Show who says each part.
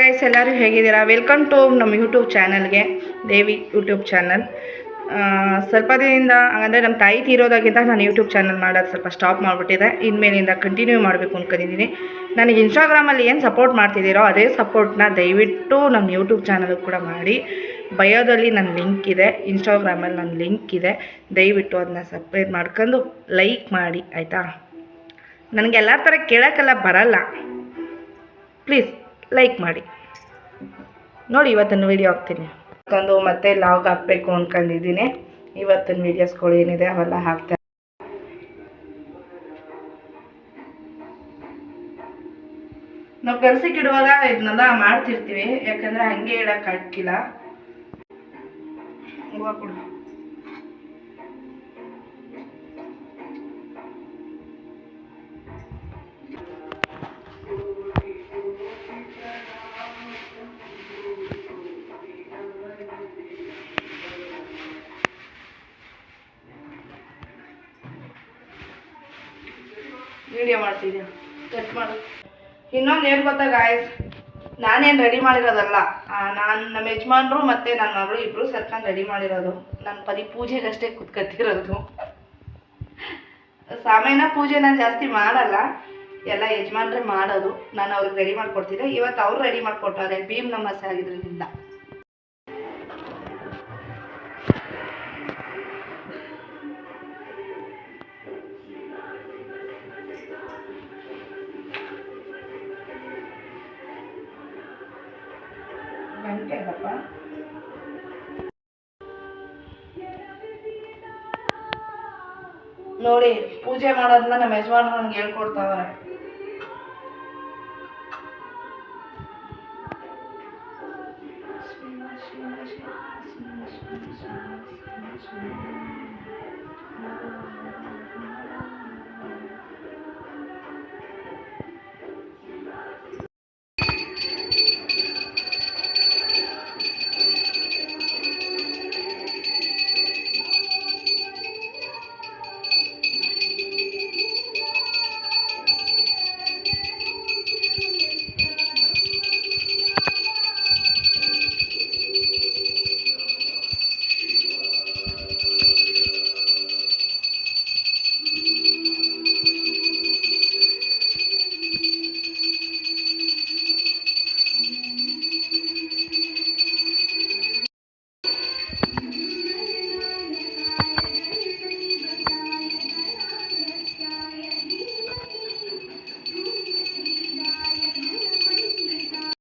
Speaker 1: Guys, ಎಲ್ಲರೂ ಹೇಗಿದ್ದೀರಾ? Welcome to ನಮ್ಮ ಯೂಟ್ಯೂಬ್ ಚಾನಲ್ಗೆ, ದೇವಿ ಯೂಟ್ಯೂಬ್ ಚಾನಲ್. ಸ್ವಲ್ಪ ದಿನದಿಂದ ಅಂದರೆ ನಮ್ಮ ತಾಯಿ ತೀರೋದಾಗಿಂದ ನಾನು ಯೂಟ್ಯೂಬ್ ಚಾನಲ್ ಮಾಡೋದು ಸ್ವಲ್ಪ ಸ್ಟಾಪ್ ಮಾಡಿಬಿಟ್ಟಿದೆ. ಇನ್ಮೇಲಿಂದ ಕಂಟಿನ್ಯೂ ಮಾಡಬೇಕು ಅಂದ್ಕೊಂಡಿದ್ದೀನಿ. ನನಗೆ ಇನ್ಸ್ಟಾಗ್ರಾಮಲ್ಲಿ ಏನು ಸಪೋರ್ಟ್ ಮಾಡ್ತಿದ್ದೀರೋ ಅದೇ ಸಪೋರ್ಟ್ನ ದಯವಿಟ್ಟು ನಮ್ಮ ಯೂಟ್ಯೂಬ್ ಚಾನಲ್ ಕೂಡ ಮಾಡಿ. ಬಯೋದಲ್ಲಿ ನನ್ನ ಲಿಂಕ್ ಇದೆ, ಇನ್ಸ್ಟಾಗ್ರಾಮಲ್ಲಿ ನನ್ನ ಲಿಂಕ್ ಇದೆ. ದಯವಿಟ್ಟು ಅದನ್ನ ಸಬ್ಸ್ಕ್ರೈಬ್ ಮಾಡ್ಕೊಂಡು ಲೈಕ್ ಮಾಡಿ, ಆಯಿತಾ? ನನಗೆ ಎಲ್ಲ ಥರ ಕೇಳೋಕ್ಕೆಲ್ಲ ಬರಲ್ಲ, ಪ್ಲೀಸ್ ಲೈಕ್ ಮಾಡಿ ನೋಡಿ. ಇವತ್ತಿನ ವೀಡಿಯೋ ಹಾಕ್ತೀನಿ ಹಾಕೊಂಡು ಮತ್ತೆ ಲಾಗ್ ಹಾಕಬೇಕು ಅಂದ್ಕೊಂಡಿದ್ದೀನಿ. ಇವತ್ತಿನ ವೀಡಿಯೋಸ್ಗಳು ಏನಿದೆ ಅವೆಲ್ಲ ಹಾಕ್ತಾರೆ. ನಾವು ಕೆಲ್ಸಕ್ಕೆ ಇಡುವಾಗ ಇದನ್ನೆಲ್ಲ ಮಾಡ್ತಿರ್ತೀವಿ, ಯಾಕಂದರೆ ಹಂಗೆ ಇಡೋಕ್ಕಾಗಿಲ್ಲ. ಹೂವು ಕೊಡು. ವಿಡಿಯೋ ಮಾಡ್ತಿದ್ದೆ, ಕಟ್ ಮಾಡು. ಇನ್ನೊಂದು ಏನು ಗೊತ್ತಾ ಗಾಯ್ಸ್, ನಾನೇನು ರೆಡಿ ಮಾಡಿರೋದಲ್ಲ, ನಾನು ನಮ್ಮ ಯಜಮಾನ್ರು ಮತ್ತು ನನ್ನ ಮಗಳು ಇಬ್ಬರು ಸೇರ್ಕೊಂಡು ರೆಡಿ ಮಾಡಿರೋದು. ನನ್ನ ಪರಿ ಪೂಜೆಗಷ್ಟೇ ಕುತ್ಕೊತಿರೋದು. ಸಾಮಾನ್ಯ ಪೂಜೆ ನಾನು ಜಾಸ್ತಿ ಮಾಡಲ್ಲ, ಎಲ್ಲ ಯಜಮಾನ್ರೆ ಮಾಡೋದು. ನಾನು ಅವ್ರಿಗೆ ರೆಡಿ ಮಾಡಿಕೊಡ್ತಿದ್ದೆ. ಇವತ್ತು ಅವ್ರು ರೆಡಿ ಮಾಡಿಕೊಟ್ಟಾರೆ, ಭೀಮ್ ನಮಸ್ತೆ ಆಗಿದ್ರಿಂದ. ನೋಡಿ, ಪೂಜೆ ಮಾಡೋದನ್ನ ನಮ್ಮ ಯಜಮಾನ್ರು ನನಗೆ ಹೇಳ್ಕೊಡ್ತಾವ್ರೆ.